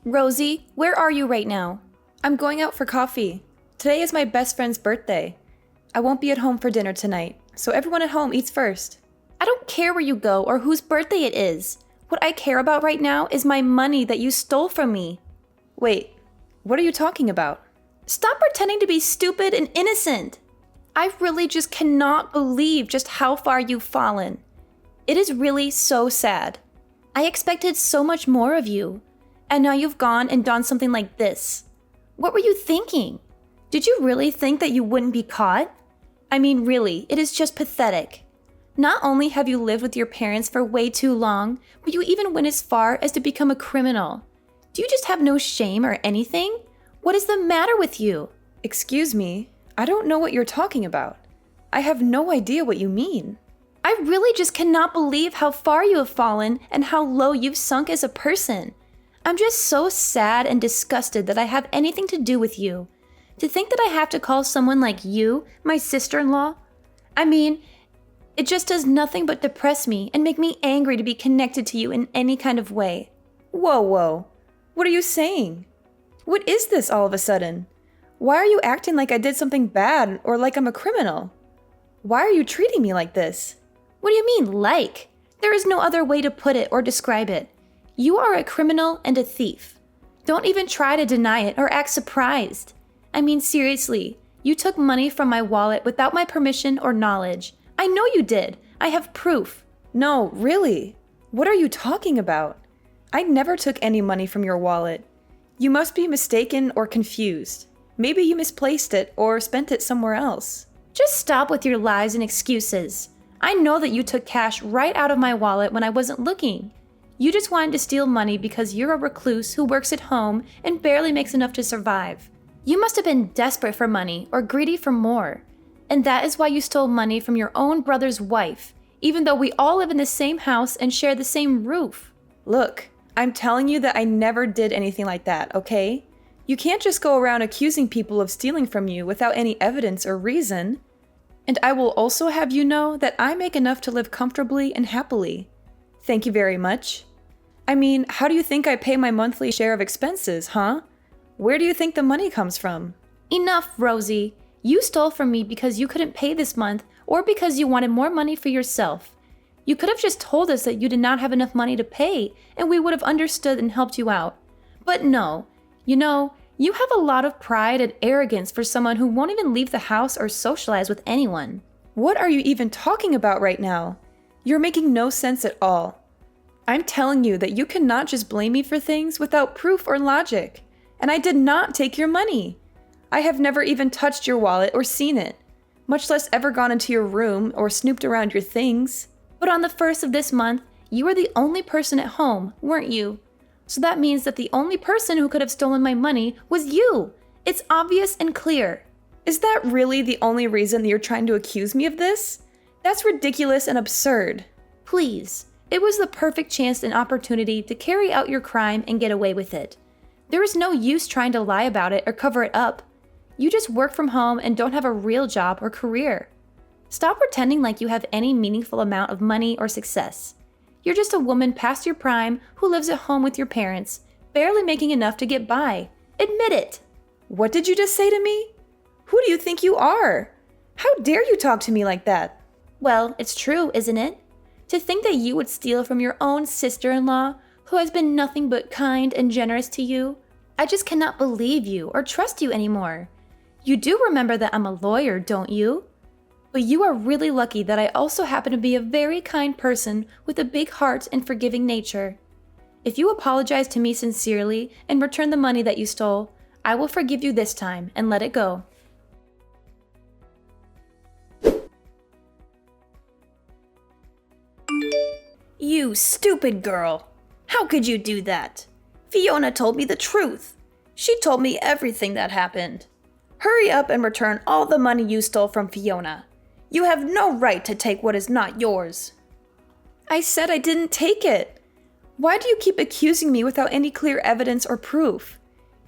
Rosie, where are you right now? I'm going out for coffee. Today is my best friend's birthday. I won't be at home for dinner tonight, so everyone at home eats first. I don't care where you go or whose birthday it is. What I care about right now is my money that you stole from me. Wait, what are you talking about? Stop pretending to be stupid and innocent. I really just cannot believe just how far you've fallen. It is really so sad. I expected so much more of you, and now you've gone and done something like this. What were you thinking? Did you really think that you wouldn't be caught? I mean, really, it is just pathetic. Not only have you lived with your parents for way too long, but you even went as far as to become a criminal. Do you just have no shame or anything? What is the matter with you? Excuse me, I don't know what you're talking about. I have no idea what you mean. I really just cannot believe how far you have fallen and how low you've sunk as a person. I'm just so sad and disgusted that I have anything to do with you. To think that I have to call someone like you my sister-in-law? I mean, it just does nothing but depress me and make me angry to be connected to you in any kind of way. Whoa. What are you saying? What is this all of a sudden? Why are you acting like I did something bad or like I'm a criminal? Why are you treating me like this? What do you mean, like? There is no other way to put it or describe it. You are a criminal and a thief. Don't even try to deny it or act surprised. I mean, seriously, you took money from my wallet without my permission or knowledge. I know you did. I have proof. No, really. What are you talking about? I never took any money from your wallet. You must be mistaken or confused. Maybe you misplaced it or spent it somewhere else. Just stop with your lies and excuses. I know that you took cash right out of my wallet when I wasn't looking. You just wanted to steal money because you're a recluse who works at home and barely makes enough to survive. You must have been desperate for money or greedy for more. And that is why you stole money from your own brother's wife, even though we all live in the same house and share the same roof. Look, I'm telling you that I never did anything like that, okay? You can't just go around accusing people of stealing from you without any evidence or reason. And I will also have you know that I make enough to live comfortably and happily. Thank you very much. I mean, how do you think I pay my monthly share of expenses, huh? Where do you think the money comes from? Enough, Rosie. You stole from me because you couldn't pay this month or because you wanted more money for yourself. You could have just told us that you did not have enough money to pay and we would have understood and helped you out. But no, you have a lot of pride and arrogance for someone who won't even leave the house or socialize with anyone. What are you even talking about right now? You're making no sense at all. I'm telling you that you cannot just blame me for things without proof or logic. And I did not take your money. I have never even touched your wallet or seen it, much less ever gone into your room or snooped around your things. But on the 1st of this month, you were the only person at home, weren't you? So that means that the only person who could have stolen my money was you. It's obvious and clear. Is that really the only reason that you're trying to accuse me of this? That's ridiculous and absurd. Please, it was the perfect chance and opportunity to carry out your crime and get away with it. There is no use trying to lie about it or cover it up. You just work from home and don't have a real job or career. Stop pretending like you have any meaningful amount of money or success. You're just a woman past your prime who lives at home with your parents, barely making enough to get by. Admit it. What did you just say to me? Who do you think you are? How dare you talk to me like that? Well, it's true, isn't it? To think that you would steal from your own sister-in-law, who has been nothing but kind and generous to you. I just cannot believe you or trust you anymore. You do remember that I'm a lawyer, don't you? But you are really lucky that I also happen to be a very kind person with a big heart and forgiving nature. If you apologize to me sincerely and return the money that you stole, I will forgive you this time and let it go. You stupid girl! How could you do that? Fiona told me the truth. She told me everything that happened. Hurry up and return all the money you stole from Fiona. You have no right to take what is not yours. I said I didn't take it. Why do you keep accusing me without any clear evidence or proof?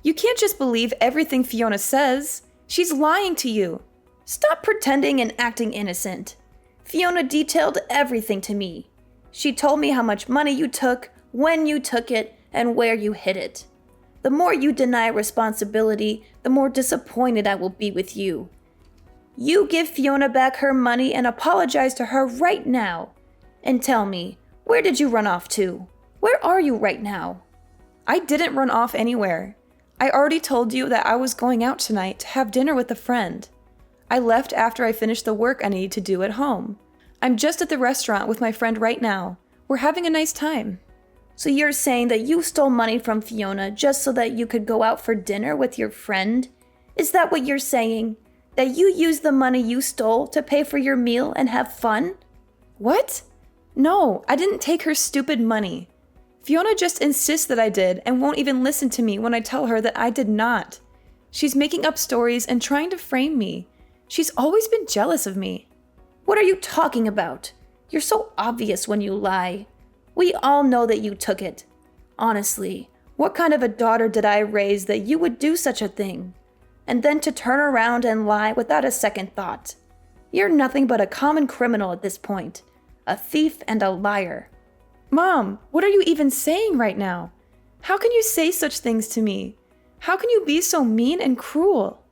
You can't just believe everything Fiona says. She's lying to you. Stop pretending and acting innocent. Fiona detailed everything to me. She told me how much money you took, when you took it, and where you hid it. The more you deny responsibility, the more disappointed I will be with you. You give Fiona back her money and apologize to her right now. And tell me, where did you run off to? Where are you right now? I didn't run off anywhere. I already told you that I was going out tonight to have dinner with a friend. I left after I finished the work I needed to do at home. I'm just at the restaurant with my friend right now. We're having a nice time. So you're saying that you stole money from Fiona just so that you could go out for dinner with your friend? Is that what you're saying? That you used the money you stole to pay for your meal and have fun? What? No, I didn't take her stupid money. Fiona just insists that I did and won't even listen to me when I tell her that I did not. She's making up stories and trying to frame me. She's always been jealous of me. What are you talking about? You're so obvious when you lie. We all know that you took it. Honestly, what kind of a daughter did I raise that you would do such a thing? And then to turn around and lie without a second thought. You're nothing but a common criminal at this point. A thief and a liar. Mom, what are you even saying right now? How can you say such things to me? How can you be so mean and cruel?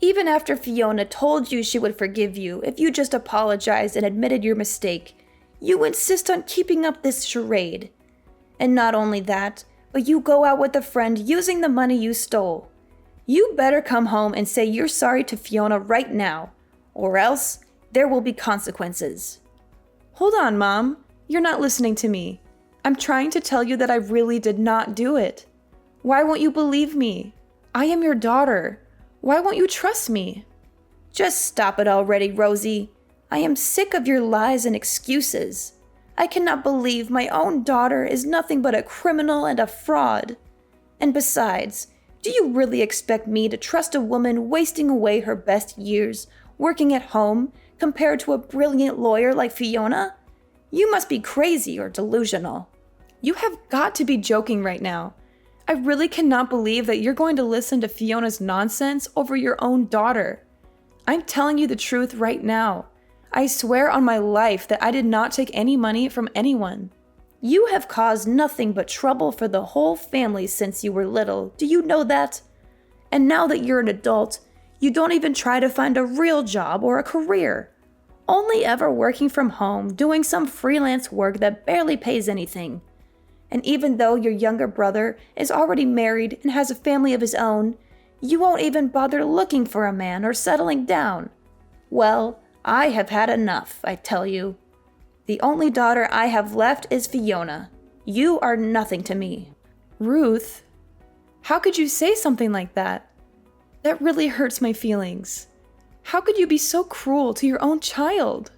Even after Fiona told you she would forgive you if you just apologized and admitted your mistake, you insist on keeping up this charade. And not only that, but you go out with a friend using the money you stole. You better come home and say you're sorry to Fiona right now, or else there will be consequences. Hold on, Mom. You're not listening to me. I'm trying to tell you that I really did not do it. Why won't you believe me? I am your daughter. Why won't you trust me? Just stop it already, Rosie. I am sick of your lies and excuses. I cannot believe my own daughter is nothing but a criminal and a fraud. And besides, do you really expect me to trust a woman wasting away her best years working at home compared to a brilliant lawyer like Fiona? You must be crazy or delusional. You have got to be joking right now. I really cannot believe that you're going to listen to Fiona's nonsense over your own daughter. I'm telling you the truth right now. I swear on my life that I did not take any money from anyone. You have caused nothing but trouble for the whole family since you were little. Do you know that? And now that you're an adult, you don't even try to find a real job or a career. Only ever working from home, doing some freelance work that barely pays anything. And even though your younger brother is already married and has a family of his own, you won't even bother looking for a man or settling down. Well, I have had enough, I tell you. The only daughter I have left is Fiona. You are nothing to me. Ruth, how could you say something like that? That really hurts my feelings. How could you be so cruel to your own child?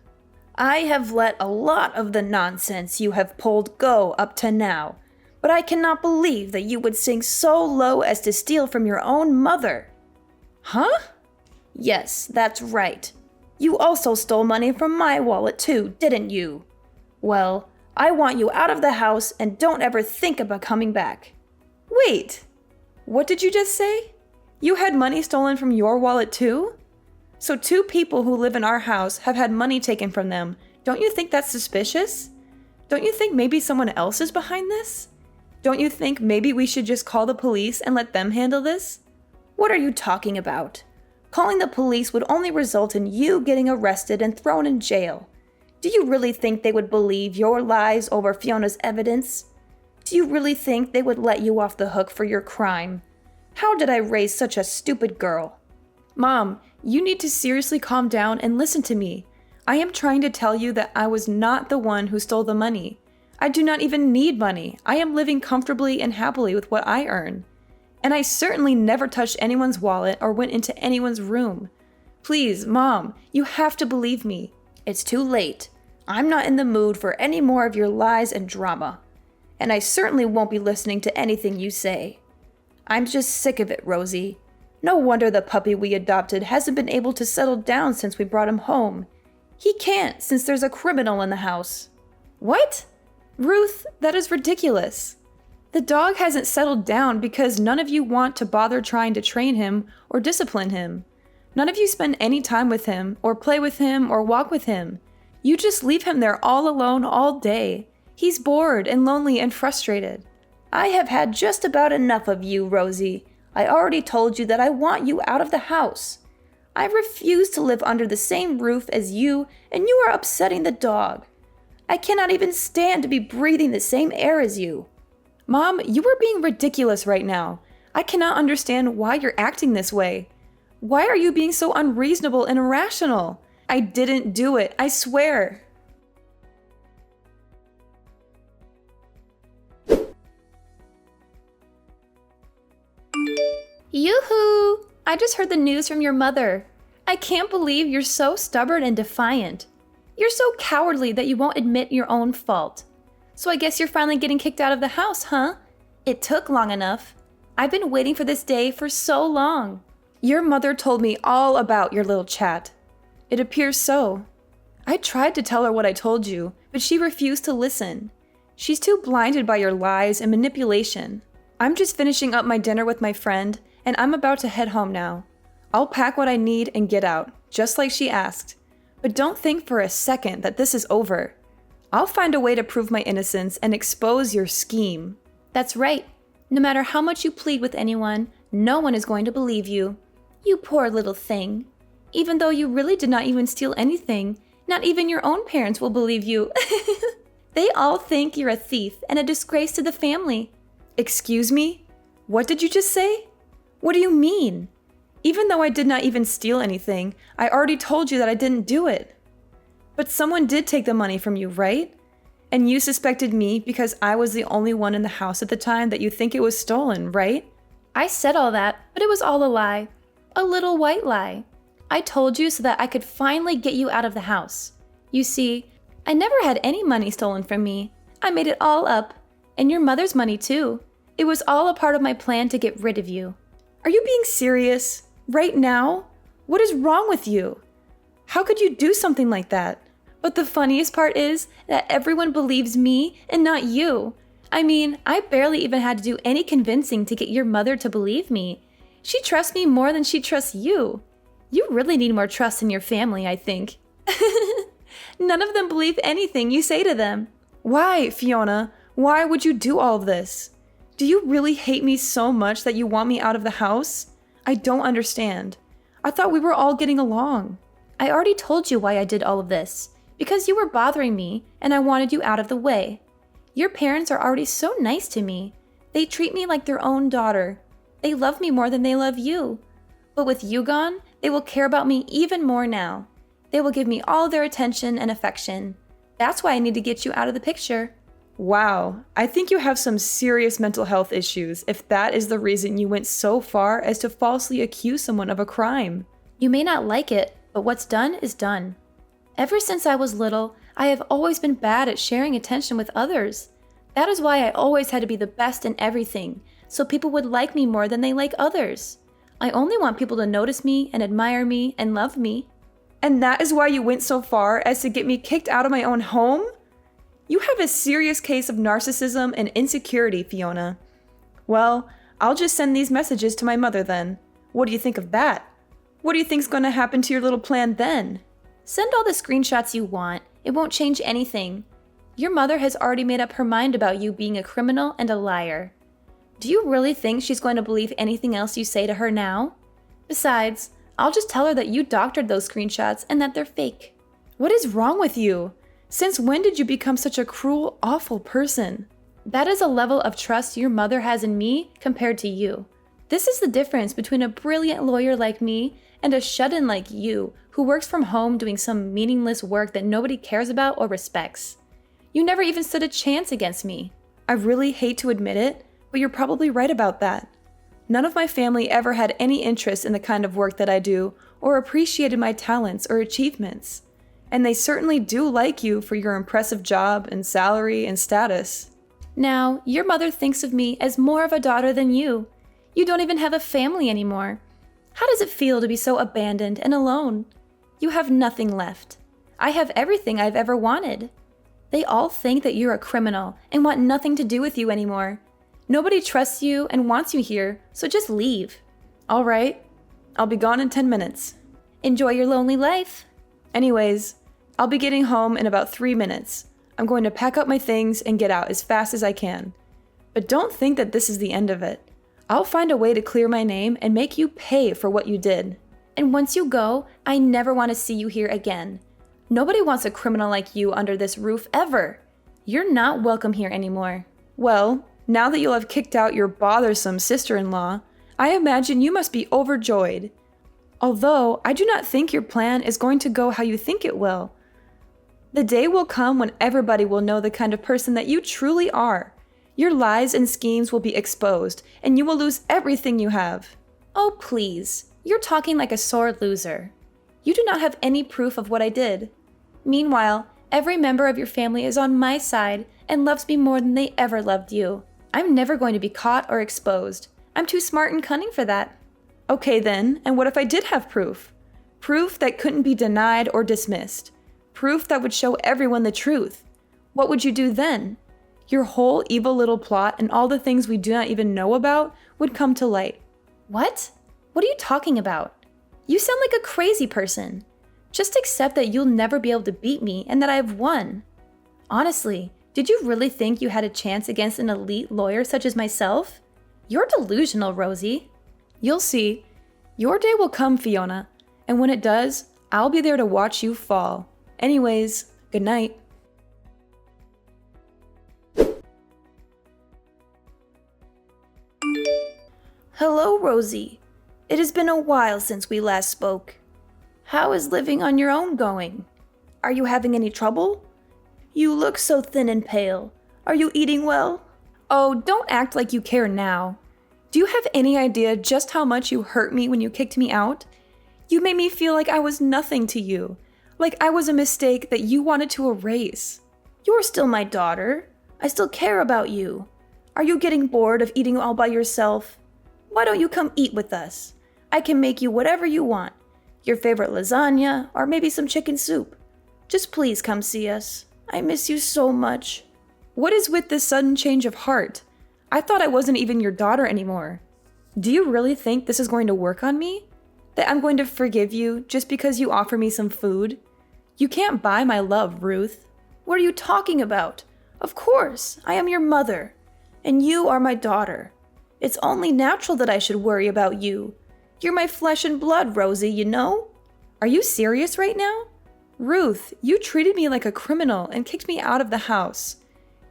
I have let a lot of the nonsense you have pulled go up to now, but I cannot believe that you would sink so low as to steal from your own mother. Huh? Yes, that's right. You also stole money from my wallet too, didn't you? Well, I want you out of the house and don't ever think about coming back. Wait, what did you just say? You had money stolen from your wallet too? So 2 people who live in our house have had money taken from them. Don't you think that's suspicious? Don't you think maybe someone else is behind this? Don't you think maybe we should just call the police and let them handle this? What are you talking about? Calling the police would only result in you getting arrested and thrown in jail. Do you really think they would believe your lies over Fiona's evidence? Do you really think they would let you off the hook for your crime? How did I raise such a stupid girl? Mom, you need to seriously calm down and listen to me. I am trying to tell you that I was not the one who stole the money. I do not even need money. I am living comfortably and happily with what I earn. And I certainly never touched anyone's wallet or went into anyone's room. Please, Mom, you have to believe me. It's too late. I'm not in the mood for any more of your lies and drama. And I certainly won't be listening to anything you say. I'm just sick of it, Rosie. No wonder the puppy we adopted hasn't been able to settle down since we brought him home. He can't, since there's a criminal in the house. What? Ruth, that is ridiculous. The dog hasn't settled down because none of you want to bother trying to train him or discipline him. None of you spend any time with him, or play with him, or walk with him. You just leave him there all alone all day. He's bored and lonely and frustrated. I have had just about enough of you, Rosie. I already told you that I want you out of the house. I refuse to live under the same roof as you, and you are upsetting the dog. I cannot even stand to be breathing the same air as you. Mom, you are being ridiculous right now. I cannot understand why you're acting this way. Why are you being so unreasonable and irrational? I didn't do it, I swear. Yoo-hoo! I just heard the news from your mother. I can't believe you're so stubborn and defiant. You're so cowardly that you won't admit your own fault. So I guess you're finally getting kicked out of the house, huh? It took long enough. I've been waiting for this day for so long. Your mother told me all about your little chat. It appears so. I tried to tell her what I told you, but she refused to listen. She's too blinded by your lies and manipulation. I'm just finishing up my dinner with my friend, and I'm about to head home now. I'll pack what I need and get out, just like she asked. But don't think for a second that this is over. I'll find a way to prove my innocence and expose your scheme. That's right. No matter how much you plead with anyone, no one is going to believe you. You poor little thing. Even though you really did not even steal anything, not even your own parents will believe you. They all think you're a thief and a disgrace to the family. Excuse me? What did you just say? What do you mean? Even though I did not even steal anything, I already told you that I didn't do it. But someone did take the money from you, right? And you suspected me because I was the only one in the house at the time that you think it was stolen, right? I said all that, but it was all a lie. A little white lie. I told you so that I could finally get you out of the house. You see, I never had any money stolen from me. I made it all up. And your mother's money too. It was all a part of my plan to get rid of you. Are you being serious? Right now? What is wrong with you? How could you do something like that? But the funniest part is that everyone believes me and not you. I mean, I barely even had to do any convincing to get your mother to believe me. She trusts me more than she trusts you. You really need more trust in your family, I think. None of them believe anything you say to them. Why, Fiona? Why would you do all of this? Do you really hate me so much that you want me out of the house? I don't understand. I thought we were all getting along. I already told you why I did all of this. Because you were bothering me, and I wanted you out of the way. Your parents are already so nice to me. They treat me like their own daughter. They love me more than they love you. But with you gone, they will care about me even more now. They will give me all their attention and affection. That's why I need to get you out of the picture. Wow, I think you have some serious mental health issues if that is the reason you went so far as to falsely accuse someone of a crime. You may not like it, but what's done is done. Ever since I was little, I have always been bad at sharing attention with others. That is why I always had to be the best in everything, so people would like me more than they like others. I only want people to notice me and admire me and love me. And that is why you went so far as to get me kicked out of my own home? You have a serious case of narcissism and insecurity, Fiona. Well, I'll just send these messages to my mother then. What do you think of that? What do you think's going to happen to your little plan then? Send all the screenshots you want. It won't change anything. Your mother has already made up her mind about you being a criminal and a liar. Do you really think she's going to believe anything else you say to her now? Besides, I'll just tell her that you doctored those screenshots and that they're fake. What is wrong with you? Since when did you become such a cruel, awful person? That is a level of trust your mother has in me compared to you. This is the difference between a brilliant lawyer like me and a shut-in like you who works from home doing some meaningless work that nobody cares about or respects. You never even stood a chance against me. I really hate to admit it, but you're probably right about that. None of my family ever had any interest in the kind of work that I do or appreciated my talents or achievements. And they certainly do like you for your impressive job and salary and status. Now, your mother thinks of me as more of a daughter than you. You don't even have a family anymore. How does it feel to be so abandoned and alone? You have nothing left. I have everything I've ever wanted. They all think that you're a criminal and want nothing to do with you anymore. Nobody trusts you and wants you here, so just leave. All right, I'll be gone in 10 minutes. Enjoy your lonely life. Anyways, I'll be getting home in about 3 minutes. I'm going to pack up my things and get out as fast as I can. But don't think that this is the end of it. I'll find a way to clear my name and make you pay for what you did. And once you go, I never want to see you here again. Nobody wants a criminal like you under this roof ever. You're not welcome here anymore. Well, now that you'll have kicked out your bothersome sister-in-law, I imagine you must be overjoyed. Although, I do not think your plan is going to go how you think it will. The day will come when everybody will know the kind of person that you truly are. Your lies and schemes will be exposed, and you will lose everything you have. Oh, please. You're talking like a sore loser. You do not have any proof of what I did. Meanwhile, every member of your family is on my side and loves me more than they ever loved you. I'm never going to be caught or exposed. I'm too smart and cunning for that. Okay then, and what if I did have proof? Proof that couldn't be denied or dismissed. Proof that would show everyone the truth. What would you do then? Your whole evil little plot and all the things we do not even know about would come to light. What? What are you talking about? You sound like a crazy person. Just accept that you'll never be able to beat me and that I have won. Honestly, did you really think you had a chance against an elite lawyer such as myself? You're delusional, Rosie. You'll see. Your day will come, Fiona, and when it does, I'll be there to watch you fall. Anyways, good night. Hello, Rosie. It has been a while since we last spoke. How is living on your own going? Are you having any trouble? You look so thin and pale. Are you eating well? Oh, don't act like you care now. Do you have any idea just how much you hurt me when you kicked me out? You made me feel like I was nothing to you, like I was a mistake that you wanted to erase. You're still my daughter. I still care about you. Are you getting bored of eating all by yourself? Why don't you come eat with us? I can make you whatever you want. Your favorite lasagna, or maybe some chicken soup. Just please come see us. I miss you so much. What is with this sudden change of heart? I thought I wasn't even your daughter anymore. Do you really think this is going to work on me? That I'm going to forgive you just because you offer me some food? You can't buy my love, Ruth. What are you talking about? Of course, I am your mother, and you are my daughter. It's only natural that I should worry about you. You're my flesh and blood, Rosie, you know? Are you serious right now? Ruth, you treated me like a criminal and kicked me out of the house.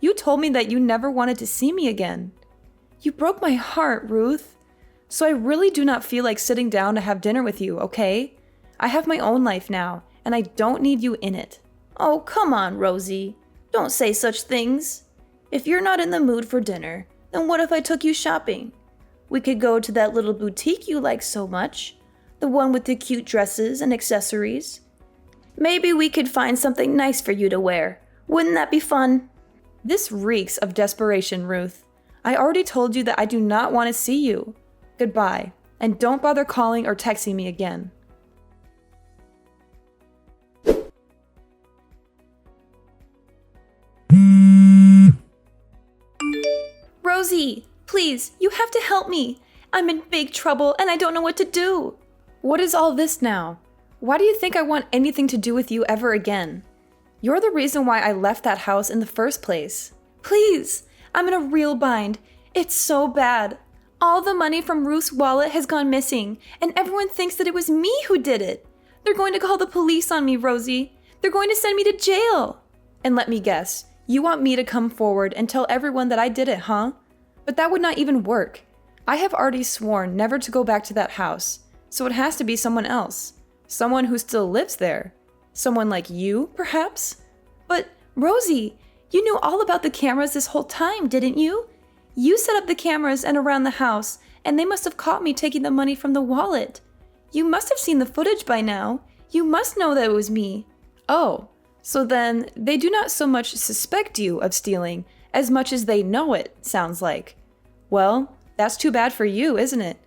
You told me that you never wanted to see me again. You broke my heart, Ruth. So I really do not feel like sitting down to have dinner with you, okay? I have my own life now, and I don't need you in it. Oh, come on, Rosie. Don't say such things. If you're not in the mood for dinner, then what if I took you shopping? We could go to that little boutique you like so much, the one with the cute dresses and accessories. Maybe we could find something nice for you to wear. Wouldn't that be fun? This reeks of desperation, Ruth. I already told you that I do not want to see you. Goodbye, and don't bother calling or texting me again. Rosie, please, you have to help me. I'm in big trouble and I don't know what to do. What is all this now? Why do you think I want anything to do with you ever again? You're the reason why I left that house in the first place. Please, I'm in a real bind. It's so bad. All the money from Ruth's wallet has gone missing, and everyone thinks that it was me who did it. They're going to call the police on me, Rosie. They're going to send me to jail. And let me guess, you want me to come forward and tell everyone that I did it, huh? But that would not even work. I have already sworn never to go back to that house, so it has to be someone else. Someone who still lives there. Someone like you, perhaps? But, Rosie, you knew all about the cameras this whole time, didn't you? You set up the cameras and around the house, and they must have caught me taking the money from the wallet. You must have seen the footage by now. You must know that it was me. Oh, so then they do not so much suspect you of stealing as much as they know it, sounds like. Well, that's too bad for you, isn't it?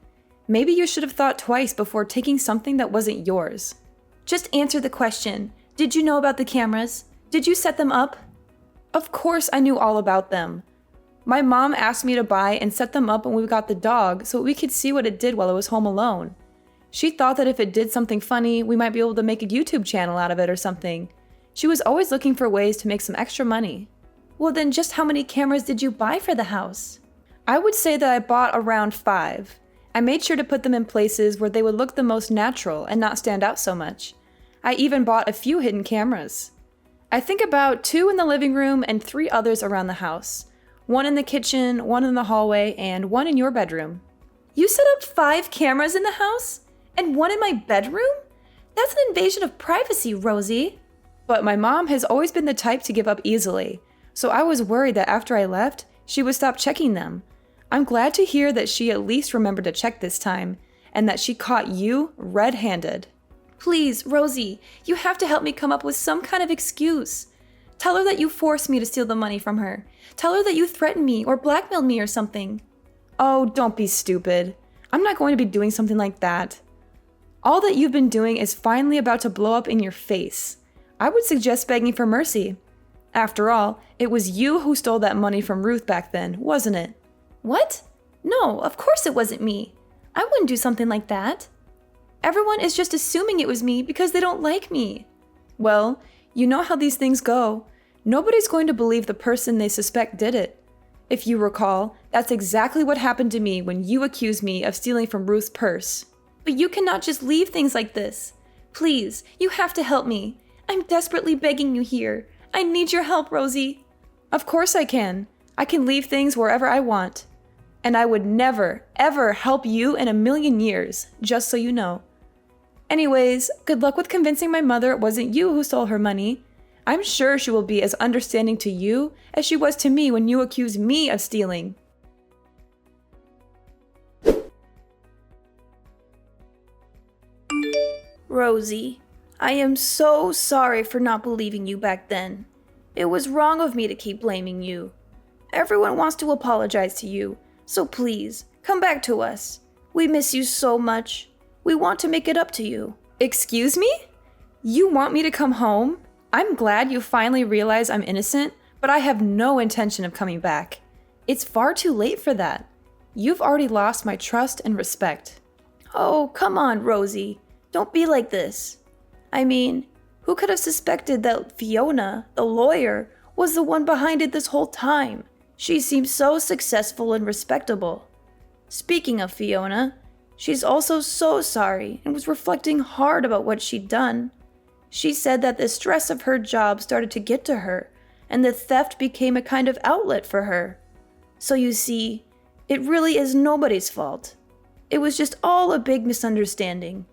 Maybe you should have thought twice before taking something that wasn't yours. Just answer the question. Did you know about the cameras? Did you set them up? Of course I knew all about them. My mom asked me to buy and set them up when we got the dog so we could see what it did while it was home alone. She thought that if it did something funny, we might be able to make a YouTube channel out of it or something. She was always looking for ways to make some extra money. Well then, just how many cameras did you buy for the house? I would say that I bought around 5. I made sure to put them in places where they would look the most natural and not stand out so much. I even bought a few hidden cameras. I think about 2 in the living room and 3 others around the house. 1 in the kitchen, 1 in the hallway, and 1 in your bedroom. You set up 5 cameras in the house? And 1 in my bedroom? That's an invasion of privacy, Rosie. But my mom has always been the type to give up easily, so I was worried that after I left, she would stop checking them. I'm glad to hear that she at least remembered to check this time, and that she caught you red-handed. Please, Rosie, you have to help me come up with some kind of excuse. Tell her that you forced me to steal the money from her. Tell her that you threatened me or blackmailed me or something. Oh, don't be stupid. I'm not going to be doing something like that. All that you've been doing is finally about to blow up in your face. I would suggest begging for mercy. After all, it was you who stole that money from Ruth back then, wasn't it? What? No, of course it wasn't me. I wouldn't do something like that. Everyone is just assuming it was me because they don't like me. Well, you know how these things go. Nobody's going to believe the person they suspect did it. If you recall, that's exactly what happened to me when you accused me of stealing from Ruth's purse. But you cannot just leave things like this. Please, you have to help me. I'm desperately begging you here. I need your help, Rosie. Of course I can. I can leave things wherever I want. And I would never, ever help you in a million years, just so you know. Anyways, good luck with convincing my mother it wasn't you who stole her money. I'm sure she will be as understanding to you as she was to me when you accused me of stealing. Rosie, I am so sorry for not believing you back then. It was wrong of me to keep blaming you. Everyone wants to apologize to you, so please, come back to us. We miss you so much. We want to make it up to you. Excuse me? You want me to come home? I'm glad you finally realize I'm innocent, but I have no intention of coming back. It's far too late for that. You've already lost my trust and respect. Oh, come on, Rosie. Don't be like this. I mean, who could have suspected that Fiona, the lawyer, was the one behind it this whole time? She seems so successful and respectable. Speaking of Fiona, she's also so sorry and was reflecting hard about what she'd done. She said that the stress of her job started to get to her, and the theft became a kind of outlet for her. So you see, it really is nobody's fault. It was just all a big misunderstanding.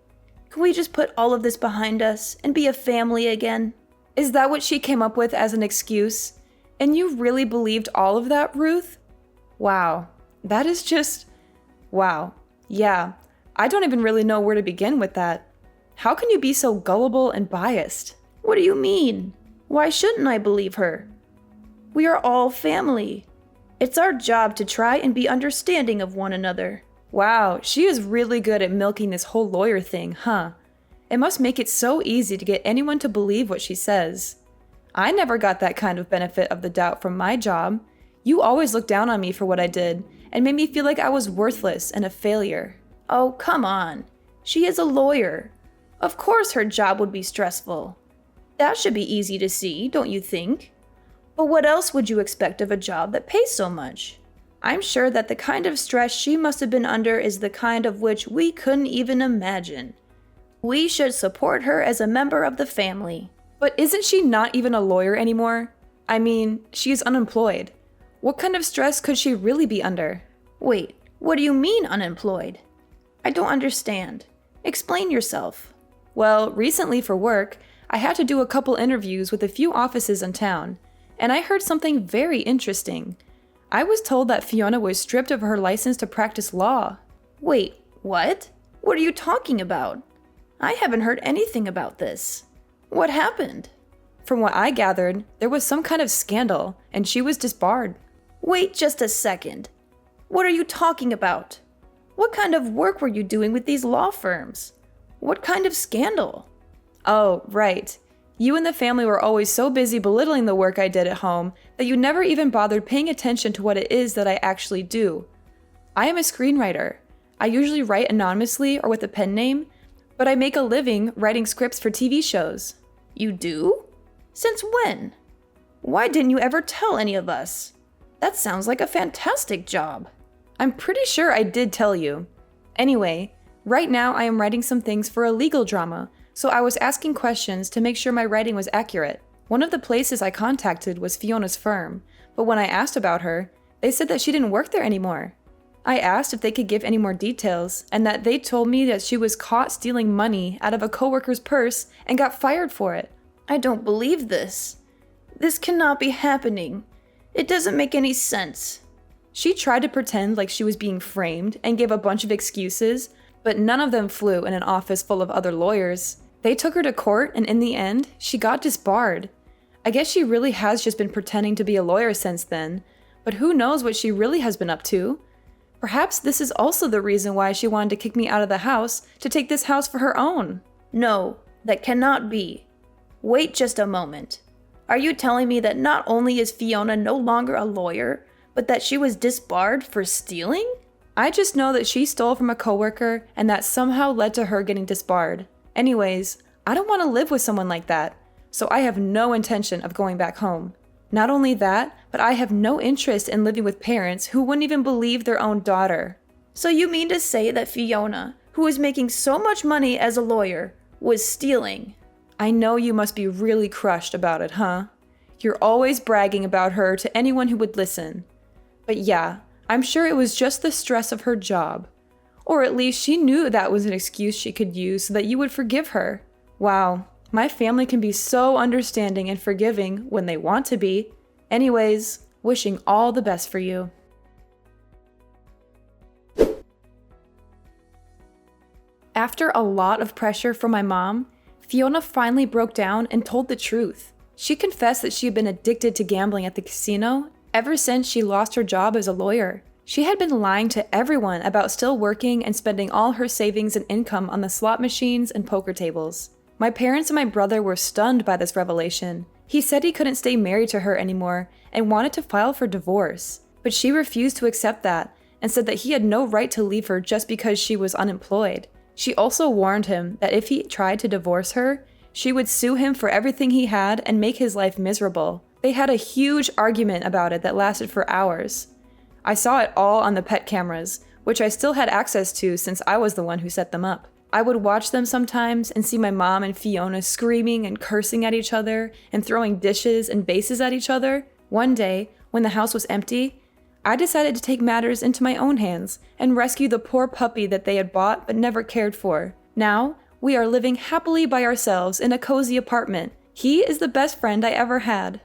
Can we just put all of this behind us and be a family again? Is that what she came up with as an excuse? And you really believed all of that, Ruth? Wow, that is just... wow. Yeah, I don't even really know where to begin with that. How can you be so gullible and biased? What do you mean? Why shouldn't I believe her? We are all family. It's our job to try and be understanding of one another. Wow, she is really good at milking this whole lawyer thing, huh? It must make it so easy to get anyone to believe what she says. I never got that kind of benefit of the doubt from my job. You always looked down on me for what I did and made me feel like I was worthless and a failure. Oh, come on. She is a lawyer. Of course her job would be stressful. That should be easy to see, don't you think? But what else would you expect of a job that pays so much? I'm sure that the kind of stress she must have been under is the kind of which we couldn't even imagine. We should support her as a member of the family. But isn't she not even a lawyer anymore? I mean, she is unemployed. What kind of stress could she really be under? Wait, what do you mean unemployed? I don't understand. Explain yourself. Well, recently for work, I had to do a couple interviews with a few offices in town, and I heard something very interesting. I was told that Fiona was stripped of her license to practice law. Wait, what? What are you talking about? I haven't heard anything about this. What happened? From what I gathered, there was some kind of scandal, and she was disbarred. Wait just a second. What are you talking about? What kind of work were you doing with these law firms? What kind of scandal? Oh, right. You and the family were always so busy belittling the work I did at home that you never even bothered paying attention to what it is that I actually do. I am a screenwriter. I usually write anonymously or with a pen name, but I make a living writing scripts for TV shows. You do? Since when? Why didn't you ever tell any of us? That sounds like a fantastic job. I'm pretty sure I did tell you. Anyway, right now I am writing some things for a legal drama, so I was asking questions to make sure my writing was accurate. One of the places I contacted was Fiona's firm, but when I asked about her, they said that she didn't work there anymore. I asked if they could give any more details, and that they told me that she was caught stealing money out of a coworker's purse and got fired for it. I don't believe this. This cannot be happening. It doesn't make any sense. She tried to pretend like she was being framed and gave a bunch of excuses, but none of them flew in an office full of other lawyers. They took her to court, and in the end, she got disbarred. I guess she really has just been pretending to be a lawyer since then, but who knows what she really has been up to? Perhaps this is also the reason why she wanted to kick me out of the house to take this house for her own. No, that cannot be. Wait just a moment. Are you telling me that not only is Fiona no longer a lawyer, but that she was disbarred for stealing? I just know that she stole from a coworker and that somehow led to her getting disbarred. Anyways, I don't want to live with someone like that, so I have no intention of going back home. Not only that, but I have no interest in living with parents who wouldn't even believe their own daughter. So you mean to say that Fiona, who is making so much money as a lawyer, was stealing? I know you must be really crushed about it, huh? You're always bragging about her to anyone who would listen. But yeah, I'm sure it was just the stress of her job. Or at least she knew that was an excuse she could use so that you would forgive her. Wow, my family can be so understanding and forgiving when they want to be. Anyways, wishing all the best for you. After a lot of pressure from my mom, Fiona finally broke down and told the truth. She confessed that she had been addicted to gambling at the casino ever since she lost her job as a lawyer. She had been lying to everyone about still working and spending all her savings and income on the slot machines and poker tables. My parents and my brother were stunned by this revelation. He said he couldn't stay married to her anymore and wanted to file for divorce, but she refused to accept that and said that he had no right to leave her just because she was unemployed. She also warned him that if he tried to divorce her, she would sue him for everything he had and make his life miserable. They had a huge argument about it that lasted for hours. I saw it all on the pet cameras, which I still had access to since I was the one who set them up. I would watch them sometimes and see my mom and Fiona screaming and cursing at each other and throwing dishes and vases at each other. One day, when the house was empty, I decided to take matters into my own hands and rescue the poor puppy that they had bought but never cared for. Now, we are living happily by ourselves in a cozy apartment. He is the best friend I ever had.